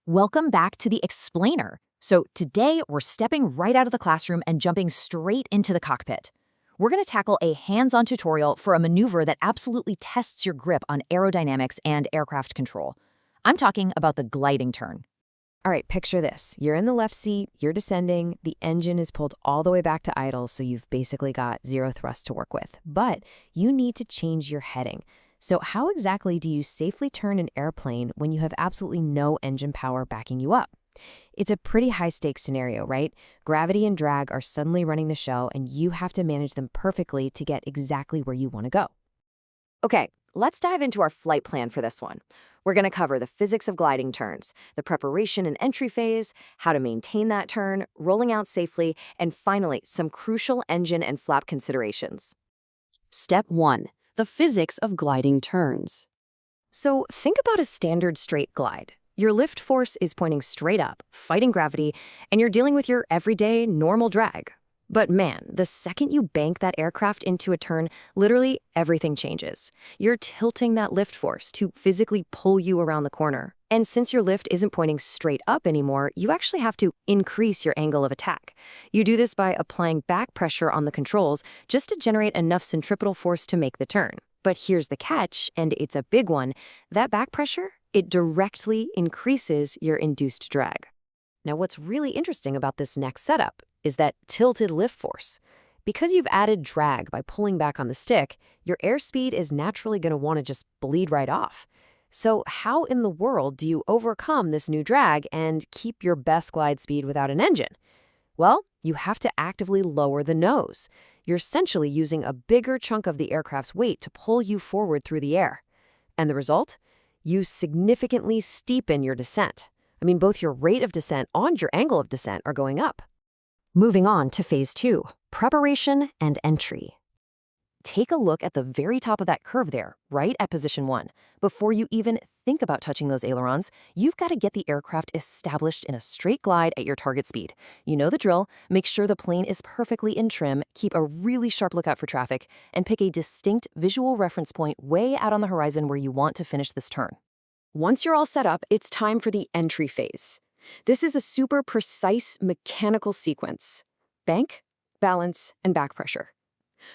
Welcome back to the Explainer. So today we're stepping right out of the classroom and jumping straight into the cockpit. We're going to tackle a hands-on tutorial for a maneuver that absolutely tests your grip on aerodynamics and aircraft control. I'm talking about the gliding turn. All right, picture this. You're in the left seat, you're descending, the engine is pulled all the way back to idle, so you've basically got zero thrust to work with. But you need to change your heading. So how exactly do you safely turn an airplane when you have absolutely no engine power backing you up? It's a pretty high-stakes scenario, right? Gravity and drag are suddenly running the show, and you have to manage them perfectly to get exactly where you want to go. Okay, let's dive into our flight plan for this one. We're going to cover the physics of gliding turns, the preparation and entry phase, how to maintain that turn, rolling out safely, and finally, some crucial engine and flap considerations. Step 1. The physics of gliding turns. So think about a standard straight glide. Your lift force is pointing straight up, fighting gravity, and you're dealing with your everyday, normal drag. But man, the second you bank that aircraft into a turn, literally everything changes. You're tilting that lift force to physically pull you around the corner. And since your lift isn't pointing straight up anymore, you actually have to increase your angle of attack. You do this by applying back pressure on the controls just to generate enough centripetal force to make the turn. But here's the catch, and it's a big one. That back pressure, it directly increases your induced drag. Now, what's really interesting about this next setup is that tilted lift force. Because you've added drag by pulling back on the stick, your airspeed is naturally going to want to just bleed right off. So how in the world do you overcome this new drag and keep your best glide speed without an engine? Well, you have to actively lower the nose. You're essentially using a bigger chunk of the aircraft's weight to pull you forward through the air. And the result? You significantly steepen your descent. I mean, both your rate of descent and your angle of descent are going up. Moving on to phase 2, preparation and entry. Take a look at the very top of that curve there, right at position 1. Before you even think about touching those ailerons, you've got to get the aircraft established in a straight glide at your target speed. You know the drill. Make sure the plane is perfectly in trim, keep a really sharp lookout for traffic, and pick a distinct visual reference point way out on the horizon where you want to finish this turn. Once you're all set up, it's time for the entry phase. This is a super precise mechanical sequence. Bank, balance, and back pressure.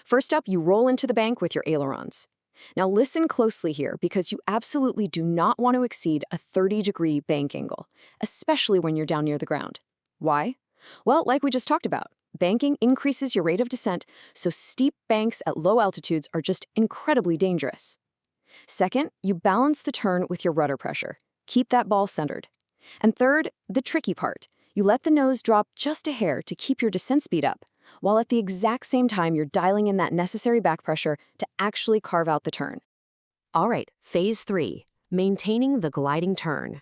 First up, you roll into the bank with your ailerons. Now listen closely here because you absolutely do not want to exceed a 30-degree bank angle, especially when you're down near the ground. Why? Well, like we just talked about, banking increases your rate of descent, so steep banks at low altitudes are just incredibly dangerous. Second, you balance the turn with your rudder pressure. Keep that ball centered. And third, the tricky part. You let the nose drop just a hair to keep your descent speed up, while at the exact same time you're dialing in that necessary back pressure to actually carve out the turn. All right, phase 3, maintaining the gliding turn.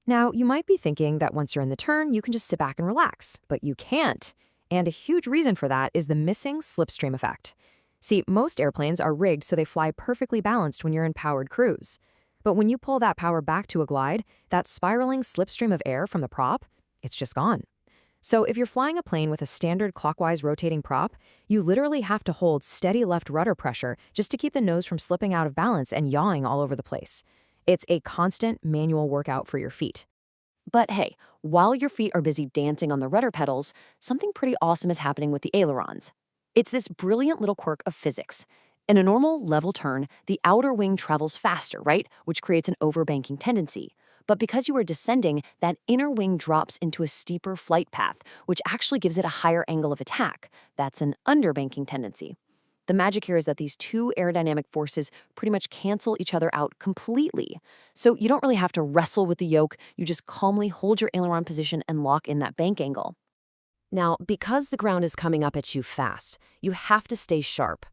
Now, you might be thinking that once you're in the turn, you can just sit back and relax, but you can't. And a huge reason for that is the missing slipstream effect. See, most airplanes are rigged so they fly perfectly balanced when you're in powered cruise. But when you pull that power back to a glide, that spiraling slipstream of air from the prop, it's just gone. So if you're flying a plane with a standard clockwise rotating prop, you literally have to hold steady left rudder pressure just to keep the nose from slipping out of balance and yawing all over the place. It's a constant manual workout for your feet. But hey, while your feet are busy dancing on the rudder pedals, something pretty awesome is happening with the ailerons. It's this brilliant little quirk of physics. In a normal level turn, the outer wing travels faster, right? Which creates an overbanking tendency. But because you are descending, that inner wing drops into a steeper flight path, which actually gives it a higher angle of attack. That's an underbanking tendency. The magic here is that these two aerodynamic forces pretty much cancel each other out completely. So you don't really have to wrestle with the yoke, you just calmly hold your aileron position and lock in that bank angle. Now, because the ground is coming up at you fast, you have to stay sharp.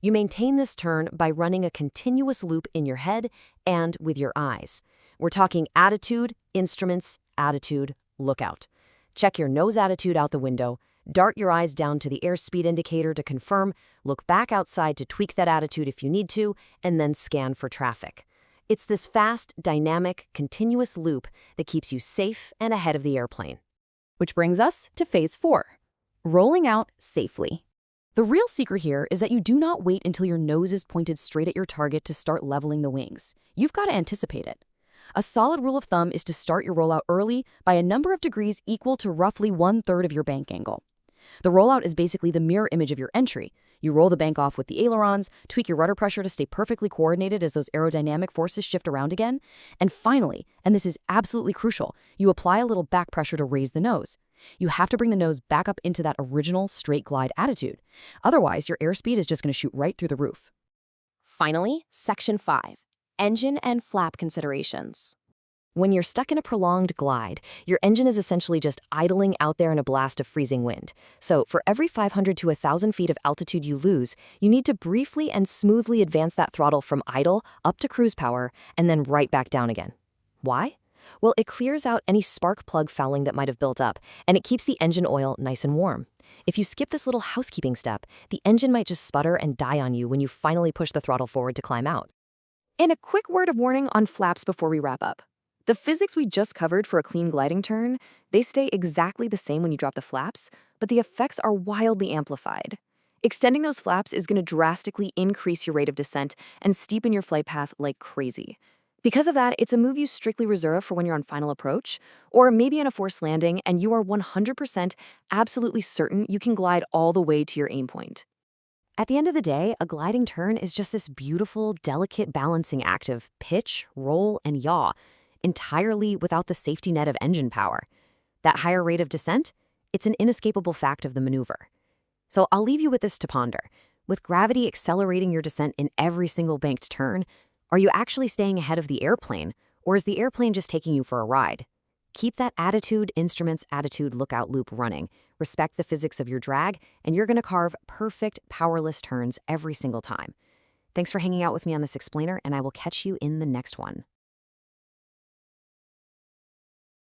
You maintain this turn by running a continuous loop in your head and with your eyes. We're talking attitude, instruments, attitude, lookout. Check your nose attitude out the window, dart your eyes down to the airspeed indicator to confirm, look back outside to tweak that attitude if you need to, and then scan for traffic. It's this fast, dynamic, continuous loop that keeps you safe and ahead of the airplane. Which brings us to phase 4, rolling out safely. The real secret here is that you do not wait until your nose is pointed straight at your target to start leveling the wings. You've got to anticipate it. A solid rule of thumb is to start your rollout early by a number of degrees equal to roughly 1/3 of your bank angle. The rollout is basically the mirror image of your entry. You roll the bank off with the ailerons, tweak your rudder pressure to stay perfectly coordinated as those aerodynamic forces shift around again. And finally, and this is absolutely crucial, you apply a little back pressure to raise the nose. You have to bring the nose back up into that original straight glide attitude. Otherwise, your airspeed is just going to shoot right through the roof. Finally, Section 5, Engine and Flap Considerations. When you're stuck in a prolonged glide, your engine is essentially just idling out there in a blast of freezing wind. So for every 500 to 1,000 feet of altitude you lose, you need to briefly and smoothly advance that throttle from idle up to cruise power and then right back down again. Why? Well, it clears out any spark plug fouling that might have built up, and it keeps the engine oil nice and warm. If you skip this little housekeeping step, the engine might just sputter and die on you when you finally push the throttle forward to climb out. And a quick word of warning on flaps before we wrap up. The physics we just covered for a clean gliding turn, they stay exactly the same when you drop the flaps, but the effects are wildly amplified. Extending those flaps is going to drastically increase your rate of descent and steepen your flight path like crazy. Because of that, it's a move you strictly reserve for when you're on final approach, or maybe in a forced landing and you are 100% absolutely certain you can glide all the way to your aim point. At the end of the day, a gliding turn is just this beautiful, delicate balancing act of pitch, roll, and yaw, entirely without the safety net of engine power. That higher rate of descent? It's an inescapable fact of the maneuver. So I'll leave you with this to ponder. With gravity accelerating your descent in every single banked turn, are you actually staying ahead of the airplane, or is the airplane just taking you for a ride? Keep that attitude, instruments, attitude, lookout loop running. Respect the physics of your drag, and you're going to carve perfect, powerless turns every single time. Thanks for hanging out with me on this explainer, and I will catch you in the next one.